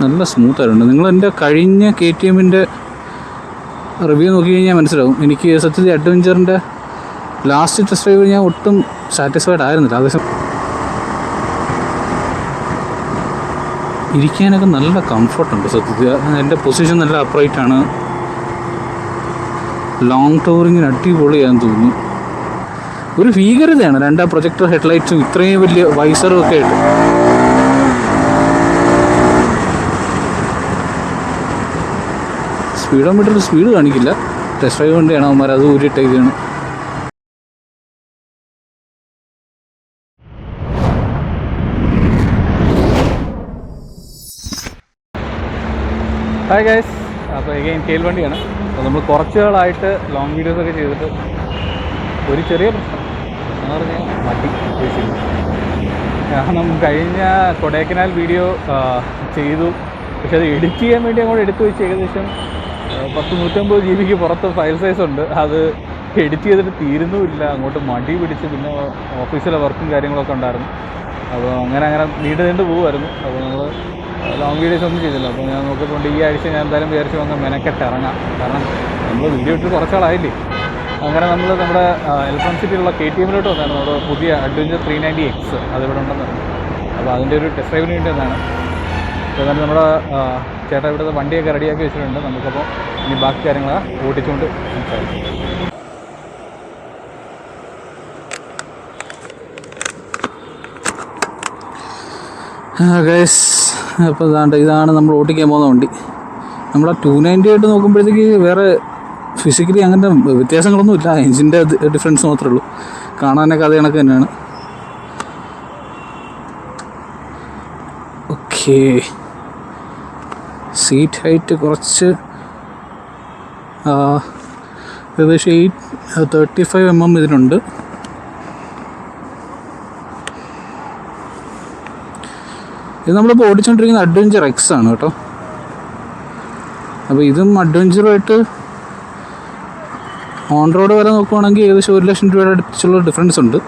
നല്ല സ്മൂത്തായിട്ടുണ്ട്. നിങ്ങൾ എൻ്റെ കഴിഞ്ഞ KTM റിവ്യൂ നോക്കി കഴിഞ്ഞാൽ മനസ്സിലാവും. എനിക്ക് സത്യത്തിൽ അഡ്വഞ്ചറിൻ്റെ ലാസ്റ്റ് ടെസ്റ്റ് ഡ്രൈവ് ഞാൻ ഒട്ടും സാറ്റിസ്ഫൈഡ് ആയിരുന്നില്ല. അതേസമയം ഇരിക്കാനൊക്കെ നല്ല കംഫർട്ടുണ്ട്. സത്യത്തിൽ എൻ്റെ പൊസിഷൻ നല്ല അപ്രൈറ്റാണ്. ലോങ് ടൂറിങ്ങിന് അടിപൊളിയാണെന്ന് തോന്നുന്നു. ഒരു ഭീകരതയാണ് രണ്ടാ പ്രൊജക്ടർ ഹെഡ്ലൈറ്റ്സും ഇത്രയും വലിയ വൈസറും ഒക്കെ ആയിട്ട്. സ്പീഡോമീറ്ററിൽ സ്പീഡ് കാണിക്കില്ല. ടെസ്റ്റ് ഡ്രൈവ് കൊണ്ടാണ് അവന്മാർ അത് ഊരിയിട്ടേക്കാണ്. ഹായ് ഗൈസ്, അപ്പോൾ എഗെയിൻ കേൽ വണ്ടിയാണ്. അപ്പോൾ നമ്മൾ കുറച്ചുകളായിട്ട് ലോങ് വീഡിയോസൊക്കെ ചെയ്തിട്ട് ഒരു ചെറിയ പ്രശ്നം എന്ന് പറഞ്ഞാൽ മടി വെച്ചില്ല. കാരണം കഴിഞ്ഞ കൊടൈക്കനാൽ വീഡിയോ ചെയ്തു, പക്ഷെ അത് എഡിറ്റ് ചെയ്യാൻ വേണ്ടി അങ്ങോട്ട് എടുത്തു വെച്ച് ഏകദേശം 100-150 GB പുറത്ത് ഫയൽ സൈസ് ഉണ്ട്. അത് എഡിറ്റ് ചെയ്തിട്ട് തീരുന്നുമില്ല. അങ്ങോട്ട് മടി പിടിച്ച് പിന്നെ ഓഫീസിലെ വർക്കും കാര്യങ്ങളൊക്കെ ഉണ്ടായിരുന്നു. അപ്പോൾ അങ്ങനെ നീണ്ടു പോകുമായിരുന്നു. അപ്പോൾ നമ്മൾ ലോങ് വീഡിയോസ് ഒന്നും ചെയ്തില്ല. അപ്പോൾ ഞാൻ നോക്കിക്കൊണ്ട് ഈ ആഴ്ച ഞാൻ എന്തായാലും വിചാരിച്ച് വന്ന് മെനക്കെട്ട് ഇറങ്ങാം. കാരണം നമ്മൾ വീഡിയോ ഇട്ട് കുറച്ചാളായില്ലേ. അങ്ങനെ നമ്മൾ നമ്മുടെ ഇലക്ട്രോണിക് സിറ്റിയിലുള്ള KTM വന്നായിരുന്നു. നമ്മുടെ പുതിയ അഡ്വഞ്ചർ 390X അതിവിടെ ഉണ്ടെന്ന് പറഞ്ഞു. അപ്പോൾ അതിൻ്റെ ഒരു ടെസ്റ്റ് ഡ്രൈവിന് വേണ്ടി വന്നതാണ്. അപ്പോൾ എന്നാലും നമ്മുടെ ചേട്ടാ ഇവിടുത്തെ വണ്ടിയൊക്കെ റെഡിയാക്കി വെച്ചിട്ടുണ്ട്. നമുക്കപ്പോൾ ഇനി ബാക്കി കാര്യങ്ങൾ ഓടിച്ചുകൊണ്ട് സംസാരിക്കും. ഗൈസ്, അപ്പോൾ ഇതാണ് നമ്മൾ ഓടിക്കാൻ പോകുന്ന വണ്ടി. നമ്മളെ 290 ആയിട്ട് നോക്കുമ്പോഴത്തേക്ക് വേറെ ഫിസിക്കലി അങ്ങനത്തെ വ്യത്യാസങ്ങളൊന്നും ഇല്ല. എഞ്ചിൻ്റെ ഡിഫറൻസ് മാത്രമേ ഉള്ളൂ. കാണാനൊക്കെ അതേ കണക്ക് തന്നെയാണ്. ഓക്കെ, സീറ്റ് ഹൈറ്റ് കുറച്ച് ഏകദേശം 35 mm ഇതിനുണ്ട്. ഇത് നമ്മളിപ്പോൾ ഓടിച്ചുകൊണ്ടിരിക്കുന്ന അഡ്വഞ്ചർ X ആണ് കേട്ടോ. അപ്പോൾ ഇതും അഡ്വഞ്ചറുമായിട്ട് ഓൺ റോഡ് വരെ നോക്കുവാണെങ്കിൽ ഏകദേശം 1 ലക്ഷം രൂപയുടെ അടുത്തുള്ള ഡിഫറൻസ് ഉണ്ട്.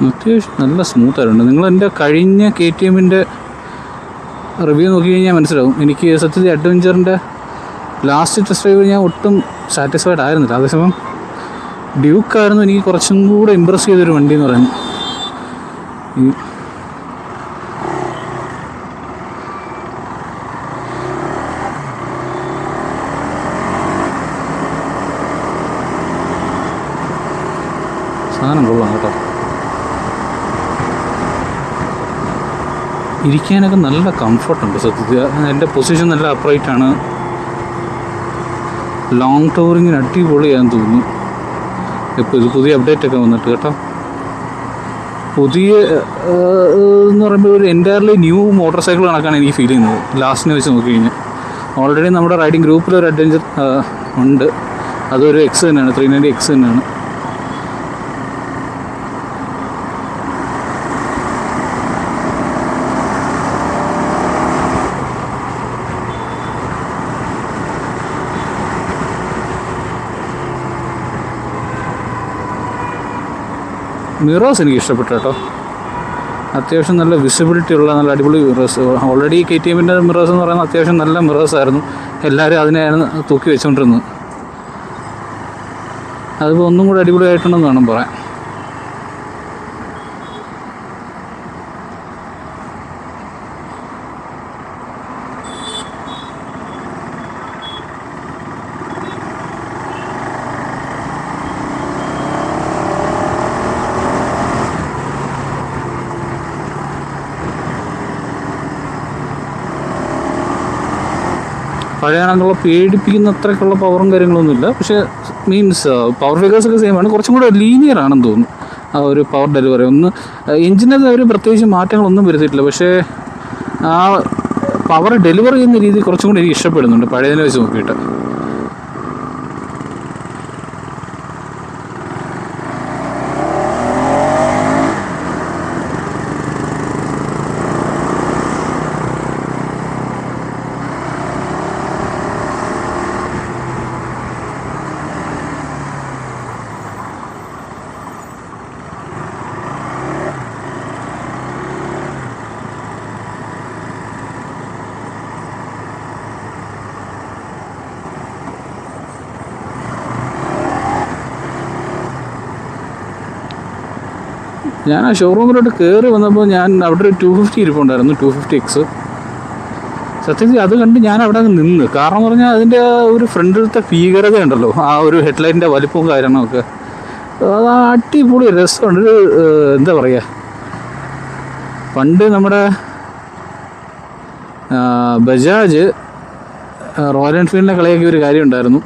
അത്യാവശ്യം നല്ല സ്മൂത്തായിട്ടുണ്ട്. നിങ്ങൾ എൻ്റെ കഴിഞ്ഞ KTM റിവ്യൂ നോക്കി കഴിഞ്ഞാൽ മനസ്സിലാവും. എനിക്ക് സത്യത്തിൽ അഡ്വഞ്ചറിൻ്റെ ലാസ്റ്റ് ടെസ്റ്റ് ഡ്രൈവ് ഞാൻ ഒട്ടും സാറ്റിസ്ഫൈഡ് ആയിരുന്നില്ല. അതേസമയം ഡ്യൂക്കായിരുന്നു എനിക്ക് കുറച്ചും കൂടെ ഇമ്പ്രസ് ചെയ്തൊരു വണ്ടി എന്ന് പറയുന്നത്. സാധനം കൊള്ളാം കേട്ടോ. ഇരിക്കാനൊക്കെ നല്ല കംഫർട്ടുണ്ട്. സത്യത്തിൽ എൻ്റെ പൊസിഷൻ നല്ല അപ്രൈറ്റാണ്. ലോങ് ടൂറിങ്ങിന് അടിപൊളിയാണെന്ന് തോന്നുന്നു. ഇപ്പോൾ ഇത് പുതിയ അപ്ഡേറ്റൊക്കെ വന്നിട്ട് കേട്ടോ. പുതിയ എന്ന് പറയുമ്പോൾ ഒരു എൻറ്റയർലി ന്യൂ മോട്ടോർ സൈക്കിൾ കണക്കാണ് എനിക്ക് ഫീൽ ചെയ്യുന്നത് ലാസ്റ്റിനെ വെച്ച് നോക്കി കഴിഞ്ഞാൽ. ഓൾറെഡി നമ്മുടെ റൈഡിങ് ഗ്രൂപ്പിലൊരു അഡ്വഞ്ചർ ഉണ്ട്. അതൊരു X തന്നെയാണ്, 390X തന്നെയാണ്. മിറേഴ്സ് എനിക്ക് ഇഷ്ടപ്പെട്ടു കേട്ടോ. അത്യാവശ്യം നല്ല വിസിബിലിറ്റി ഉള്ള നല്ല അടിപൊളി മിറേഴ്സ്. ഓൾറെഡി KTM മിറേഴ്സ് എന്ന് പറയുന്നത് അത്യാവശ്യം നല്ല മിറേഴ്സ് ആയിരുന്നു. എല്ലാവരും അതിനെയാണ് തൂക്കി വെച്ചുകൊണ്ടിരുന്നത്. അതിപ്പോൾ ഒന്നും കൂടി അടിപൊളിയായിട്ടുണ്ടെന്ന് വേണം പറയാൻ. പഴയ കണക്കുള്ള പേടിപ്പിക്കുന്ന അത്രയ്ക്കുള്ള പവറും കാര്യങ്ങളൊന്നുമില്ല. പക്ഷേ മീൻസ് പവർ ഫിഗേഴ്സൊക്കെ സെയിം ആണ്. കുറച്ചും കൂടെ ലീനിയർ ആണെന്ന് തോന്നുന്നു. ആ ഒരു പവർ ഡെലിവറി. എഞ്ചിനകത്ത് അവർ പ്രത്യേകിച്ച് മാറ്റങ്ങളൊന്നും വരുത്തിയിട്ടില്ല, പക്ഷേ ആ പവർ ഡെലിവറി ചെയ്യുന്ന രീതി കുറച്ചും കൂടി എനിക്ക് ഇഷ്ടപ്പെടുന്നുണ്ട് പഴയതിനെ വെച്ച് നോക്കിയിട്ട്. ഞാൻ ആ ഷോറൂമിലോട്ട് കയറി വന്നപ്പോൾ ഞാൻ അവിടെ ഒരു 250 ഇരിപ്പുണ്ടായിരുന്നു, 250X. സത്യത്തിൽ അത് കണ്ട് ഞാൻ അവിടെ നിന്ന്. കാരണം എന്ന് പറഞ്ഞാൽ അതിൻ്റെ ഒരു ഫ്രണ്ടിലത്തെ ഭീകരത ഉണ്ടല്ലോ, ആ ഒരു ഹെഡ്ലൈറ്റിൻ്റെ വലിപ്പവും കാര്യങ്ങളൊക്കെ, അത് അടിപൊളി രസമുണ്ട്. ഒരു എന്താ പറയുക, പണ്ട് നമ്മുടെ ബജാജ് റോയൽ എൻഫീൽഡിനെ കളിയാക്കിയ ഒരു കാര്യം ഉണ്ടായിരുന്നു.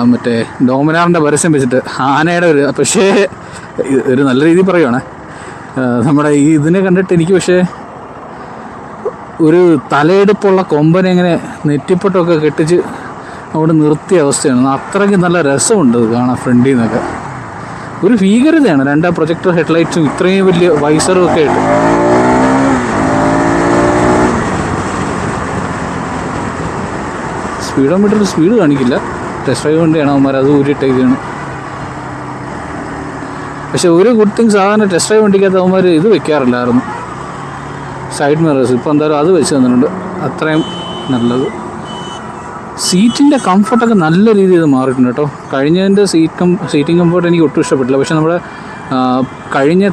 മറ്റേ ഡോമിനാറിൻ്റെ പരസ്യം വെച്ചിട്ട് ആനയുടെ ഒരു, പക്ഷേ ഒരു നല്ല രീതിയിൽ പറയുവാണ്, നമ്മുടെ ഈ ഇതിനെ കണ്ടിട്ട് എനിക്ക് പക്ഷേ ഒരു തലയെടുപ്പുള്ള കൊമ്പനെ ഇങ്ങനെ നെറ്റിപ്പൊട്ടൊക്കെ കെട്ടിച്ച് അവിടെ നിർത്തിയ അവസ്ഥയാണ്. അത്രയ്ക്ക് നല്ല രസമുണ്ട് അത് കാണാൻ ഫ്രണ്ടിൽ നിന്നൊക്കെ. ഒരു ഭീകരതയാണ്, 2 പ്രൊജക്ടർ ഹെഡ്ലൈറ്റ്സും ഇത്രയും വലിയ വൈസറും ഒക്കെ ആയിട്ട്. സ്പീഡോമീറ്ററിൽ സ്പീഡ് കാണിക്കില്ല, ടെസ്റ്റ് ഡ്രൈവ് വണ്ടിയാണ് അവന്മാർ അത് ഊരിയിട്ടേക്കാണ്. പക്ഷെ ഒരു ഗുഡ് തിങ്, സാധാരണ ടെസ്റ്റ് ഡ്രൈവ് വണ്ടിക്കകത്ത് അവന്മാർ ഇത് വെക്കാറില്ലായിരുന്നു, സൈഡ് മിറേഴ്സ്. ഇപ്പോൾ എന്തായാലും അത് വെച്ച് തന്നിട്ടുണ്ട്, അത്രയും നല്ലത്. സീറ്റിൻ്റെ കംഫർട്ടൊക്കെ നല്ല രീതിയിൽ മാറിയിട്ടുണ്ട് കേട്ടോ. കഴിഞ്ഞതിൻ്റെ സീറ്റിംഗ് കംഫർട്ട് എനിക്ക് ഒട്ടും ഇഷ്ടപ്പെട്ടില്ല. പക്ഷേ നമ്മുടെ കഴിഞ്ഞ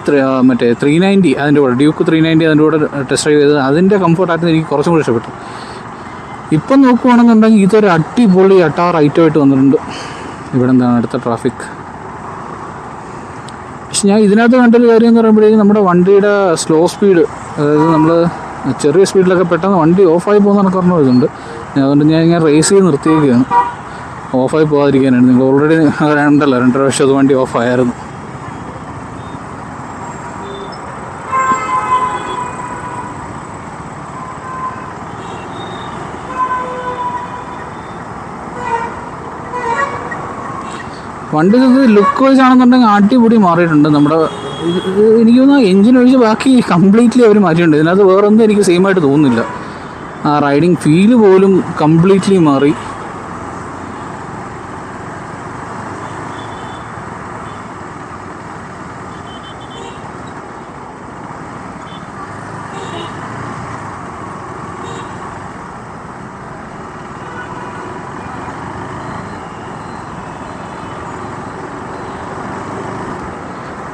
മറ്റേ 390 അതിൻ്റെ കൂടെ, ഡ്യൂക്ക് 390 അതിൻ്റെ കൂടെ ടെസ്റ്റ് ഡ്രൈവ് ചെയ്തത്, അതിൻ്റെ കംഫർട്ടായിട്ട് എനിക്ക് കുറച്ചും കൂടി ഇഷ്ടപ്പെട്ടു. ഇപ്പം നോക്കുവാണെന്നുണ്ടെങ്കിൽ ഇതൊരു അടിപൊളി അട്ടാർ ഐറ്റമായിട്ട് വന്നിട്ടുണ്ട്. ഇവിടെ എന്താണ് അടുത്ത ട്രാഫിക്. പക്ഷെ ഞാൻ ഇതിനകത്ത് കണ്ടൊരു കാര്യം എന്ന് പറയുമ്പോഴേക്കും നമ്മുടെ വണ്ടിയുടെ സ്ലോ സ്പീഡ്, അതായത് നമ്മൾ ചെറിയ സ്പീഡിലൊക്കെ പെട്ടെന്ന് വണ്ടി ഓഫായി പോകുന്ന പറഞ്ഞ ഇതുണ്ട്. അതുകൊണ്ട് ഞാൻ ഇങ്ങനെ റേസ് ചെയ്ത് നിർത്തിയേക്കുകയാണ്, ഓഫായി പോകാതിരിക്കാനാണ്. നിങ്ങൾ ഓൾറെഡി 2.5 വർഷം അത് വണ്ടി ഓഫായിരുന്നു. വണ്ടി ലുക്ക് വൈസ് ആണെന്നുണ്ടെങ്കിൽ അടിപൊളി മാറിയിട്ടുണ്ട്. നമ്മുടെ എനിക്ക് തോന്നുന്നു എഞ്ചിൻ ഒഴിച്ച് ബാക്കി കംപ്ലീറ്റ്ലി അവർ മാറ്റിയിട്ടുണ്ട്. ഇതിനകത്ത് വേറൊന്നും എനിക്ക് സെയിം ആയിട്ട് തോന്നുന്നില്ല. ആ റൈഡിങ് ഫീല് പോലും കംപ്ലീറ്റ്ലി മാറി.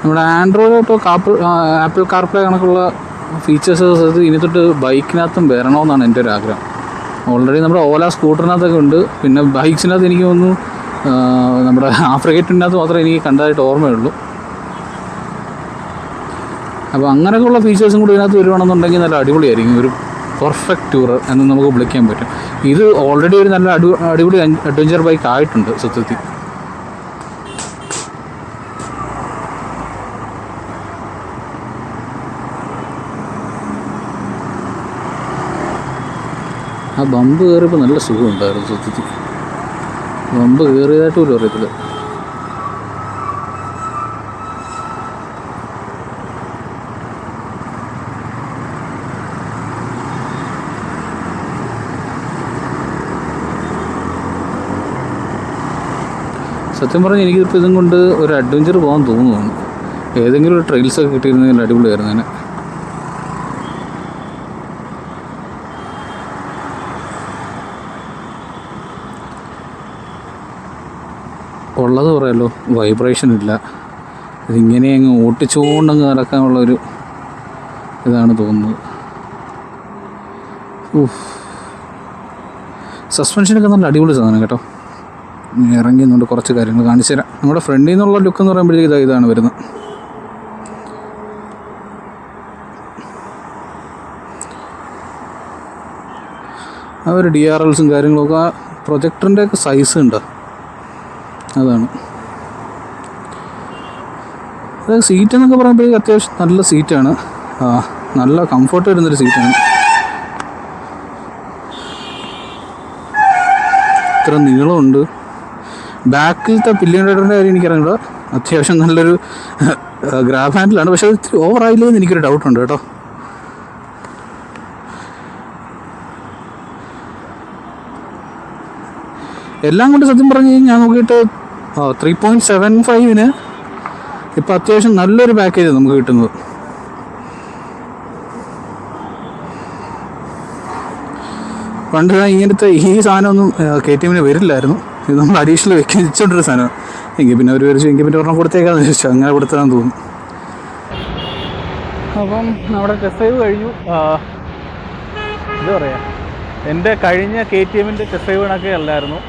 നമ്മുടെ ആൻഡ്രോയിഡ് ഇപ്പോൾ ആപ്പിൾ കാർപ്ലേ കണക്കുള്ള ഫീച്ചേഴ്സ് ഇനി തൊട്ട് ബൈക്കിനകത്തും വരണമെന്നാണ് എൻ്റെ ഒരു ആഗ്രഹം. ഓൾറെഡി നമ്മുടെ ഓല സ്കൂട്ടറിനകത്തൊക്കെ ഉണ്ട്. പിന്നെ ബൈക്സിനകത്ത് എനിക്ക് തോന്നുന്നു നമ്മുടെ ആഫ്രിക്കറ്റിനകത്ത് മാത്രമേ എനിക്ക് കണ്ടതായിട്ട് ഓർമ്മയുള്ളൂ. അപ്പോൾ അങ്ങനെയൊക്കെയുള്ള ഫീച്ചേഴ്സും കൂടി ഇതിനകത്ത് വരുവാണെന്നുണ്ടെങ്കിൽ നല്ല അടിപൊളിയായിരിക്കും. ഒരു പെർഫെക്റ്റ് ടൂറർ എന്ന് നമുക്ക് വിളിക്കാൻ പറ്റും. ഇത് ഓൾറെഡി ഒരു നല്ല അടിപൊളി അഡ്വഞ്ചർ ബൈക്ക് ആയിട്ടുണ്ട് സത്യത്തിൽ. ആ ബമ്പ് കയറിയപ്പോൾ നല്ല സുഖമുണ്ടായിരുന്നു സത്യത്തിൽ. ബമ്പ് കയറിയതായിട്ട് പോലും അറിയത്തില്ല. സത്യം പറഞ്ഞാൽ എനിക്കിപ്പോൾ ഇതും കൊണ്ട് ഒരു അഡ്വഞ്ചർ പോകാൻ തോന്നുന്നു. ഏതെങ്കിലും ഒരു ട്രെയിൽസൊക്കെ കിട്ടിയിരുന്നെങ്കിൽ അടിപൊളിയായിരുന്നു അതിനെ. ഉള്ളത് പറയാമല്ലോ, വൈബ്രേഷൻ ഇല്ല. ഇതിങ്ങനെ അങ്ങ് ഓട്ടിച്ചുകൊണ്ടങ്ങ് നടക്കാനുള്ളൊരു ഇതാണ് തോന്നുന്നത്. സസ്പെൻഷനൊക്കെ നല്ല അടിപൊളി സാധനം കേട്ടോ. ഇറങ്ങി നിന്നുകൊണ്ട് കുറച്ച് കാര്യങ്ങൾ കാണിച്ചു തരാം. നമ്മുടെ ഫ്രണ്ടിൽ നിന്നുള്ള ലുക്ക് എന്ന് പറയുമ്പോഴത്തേക്ക് ഇതാണ് വരുന്നത്. ആ ഒരു DRLസും കാര്യങ്ങളൊക്കെ, ആ പ്രൊജക്ടറിൻ്റെയൊക്കെ സൈസ് ഉണ്ട്, അതാണ്. അതായത് സീറ്റ് എന്നൊക്കെ പറയുമ്പോഴേക്കും അത്യാവശ്യം നല്ല സീറ്റാണ്, നല്ല കംഫർട്ട് വരുന്നൊരു സീറ്റാണ്. ഇത്ര നീളമുണ്ട്. ബാക്കിലത്തെ പില്ലിയൻ റൈഡറിൻ്റെ കാര്യം എനിക്കറിയില്ല, അത്യാവശ്യം നല്ലൊരു ഗ്രാബ് ഹാൻഡിലാണ്. പക്ഷേ അത് ഇത്തിരി ഓവറായില്ലേ എന്ന് എനിക്കൊരു ഡൗട്ടുണ്ട് കേട്ടോ. എല്ലാം കൊണ്ട് സത്യം പറഞ്ഞു കഴിഞ്ഞാൽ ഞാൻ നോക്കിയിട്ട് 3.75 ഇപ്പം അത്യാവശ്യം നല്ലൊരു പാക്കേജ് നമുക്ക് കിട്ടുന്നത്. പണ്ട് ഇങ്ങനത്തെ ഈ സാധനമൊന്നും KTM വരില്ലായിരുന്നു. ഇത് നമ്മൾ അഡീഷണൽ വെച്ചോണ്ടൊരു സാധനമാണ്. എങ്കിൽ പിന്നെ അവർ വരച്ചു, എങ്കിൽ പിന്നെ ഒരെണ്ണം കൊടുത്തേക്കാന്ന് ചോദിച്ചു, അങ്ങനെ കൊടുത്തതാന്ന് തോന്നുന്നു. അപ്പം നമ്മുടെ ടെസ്റ്റ് ഡ്രൈവ് കഴിഞ്ഞു. എന്താ പറയുക, എൻ്റെ കഴിഞ്ഞ KTM ടെസ്റ്റ് ഡ്രൈവ് കണക്കെ അല്ലായിരുന്നു.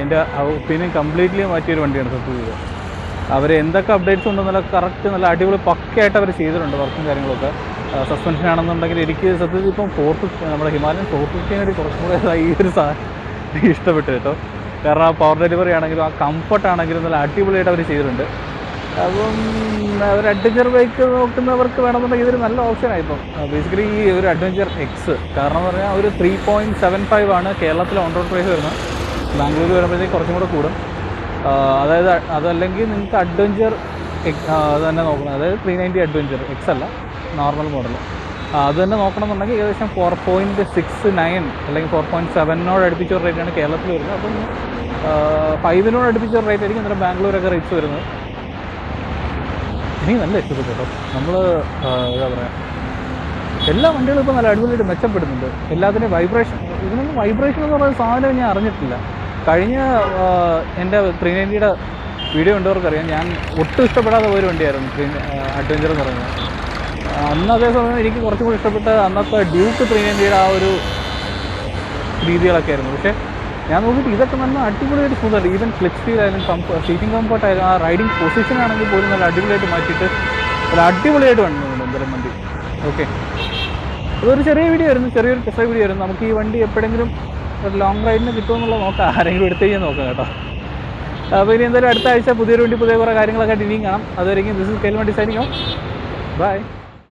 എൻ്റെ ഒപ്പീനിയൻ കംപ്ലീറ്റ്ലി മാറ്റിയൊരു വണ്ടിയാണ് സത്യത്തിൽ. അവർ എന്തൊക്കെ അപ്ഡേറ്റ്സ് ഉണ്ടെന്നുള്ള കറക്റ്റ് നല്ല അടിപൊളി പക്കയായിട്ട് അവർ ചെയ്തിട്ടുണ്ട് വർക്കും കാര്യങ്ങളൊക്കെ. സസ്പെൻഷൻ ആണെന്നുണ്ടെങ്കിൽ എനിക്ക് സത്യത്തിൽ ഇപ്പം 450 നമ്മുടെ ഹിമാലയൻ 450 കുറച്ചും കൂടെ ഈ ഒരു സാധനം ഇഷ്ടപ്പെട്ടു കേട്ടോ. കാരണം ആ പവർ ഡെലിവറി ആണെങ്കിലും ആ കംഫർട്ട് ആണെങ്കിലും നല്ല അടിപൊളിയായിട്ട് അവർ ചെയ്തിട്ടുണ്ട്. അപ്പം ഒരു അഡ്വഞ്ചർ ബൈക്ക് നോക്കുന്നവർക്ക് വേണമെന്നുണ്ടെങ്കിൽ ഇതൊരു നല്ല ഓപ്ഷനായി. ഇപ്പം ബേസിക്കലി ഈ ഒരു അഡ്വഞ്ചർ എക്സ് കാരണം എന്ന് പറഞ്ഞാൽ ഒരു 3.75 ആണ് കേരളത്തിലെ ഓൺ റോഡ് പ്രൈസ് വരുന്നത്. ബാംഗ്ലൂർ വരുമ്പോഴത്തേക്ക് കുറച്ചും കൂടെ കൂടും. അതായത് അതല്ലെങ്കിൽ നിങ്ങൾക്ക് അഡ്വഞ്ചർ അത് തന്നെ നോക്കണം. അതായത് 390 അഡ്വഞ്ചർ എക്സ് അല്ല, നോർമൽ മോഡൽ. അത് തന്നെ നോക്കണമെന്നുണ്ടെങ്കിൽ ഏകദേശം 4.69 അല്ലെങ്കിൽ 4.7 അടുപ്പിച്ച ഒരു റേറ്റാണ് കേരളത്തിൽ വരുന്നത്. അപ്പം 5 അടുപ്പിച്ച ഒരു റേറ്റ് ആയിരിക്കും അന്നേരം ബാംഗ്ലൂരൊക്കെ റേറ്റ്സ് വരുന്നത്. എനിക്ക് നല്ല ഇഷ്ടപ്പെട്ടു കേട്ടോ. നമ്മൾ എന്താ പറയുക, എല്ലാ വണ്ടികളും ഇപ്പോൾ നല്ല അടിപൊളിയായിട്ട് മെച്ചപ്പെടുന്നുണ്ട്. എല്ലാത്തിൻ്റെയും വൈബ്രേഷൻ, ഇതിനൊന്നും വൈബ്രേഷൻ എന്ന് പറയുന്ന സാധനം ഞാൻ അറിഞ്ഞിട്ടില്ല. കഴിഞ്ഞ എൻ്റെ 390 വീഡിയോ കണ്ടവർക്കറിയാം, ഞാൻ ഒട്ടും ഇഷ്ടപ്പെടാതെ പോയൊരു വണ്ടിയായിരുന്നു അഡ്വഞ്ചർ എന്ന് പറയുന്നത്. അന്ന് അതേസമയം എനിക്ക് കുറച്ചും കൂടി ഇഷ്ടപ്പെട്ട അന്നത്തെ ഡ്യൂക്ക് 390 ആ ഒരു രീതികളൊക്കെ ആയിരുന്നു. പക്ഷേ ഞാൻ നോക്കിയിട്ട് ഇതൊക്കെ നല്ല അടിപൊളിയായിട്ട് സ്മൂത്തായിട്ട്, ഈവൻ ക്ലിച്ച് ഫീൽ ആയാലും സീറ്റിംഗ് കംഫർട്ടായാലും ആ റൈഡിങ് പൊസിഷൻ ആണെങ്കിൽ പോലും നല്ല അടിപൊളിയായിട്ട് മാറ്റിയിട്ട് നല്ല അടിപൊളിയായിട്ട് വന്നിട്ടുണ്ട് എന്തായാലും വണ്ടി. ഓക്കെ, അതൊരു ചെറിയ വീഡിയോ ആയിരുന്നു, ചെറിയൊരു ടെസ്റ്റ് വീഡിയോ ആയിരുന്നു. നമുക്ക് ഈ വണ്ടി എപ്പോഴെങ്കിലും ഒരു ലോങ് റൈഡിന് കിട്ടുമെന്നുള്ള നോക്കാം, ആരെങ്കിലും എടുത്ത് കഴിഞ്ഞാൽ നോക്കാം കേട്ടോ. അപ്പോൾ ഇനി എന്തായാലും അടുത്ത ആഴ്ച പുതിയൊരു വണ്ടി പുതിയ കുറേ കാര്യങ്ങളൊക്കെ ഇനിയും കാണാം. അതുവരെയും this is Kelvin designing off. By.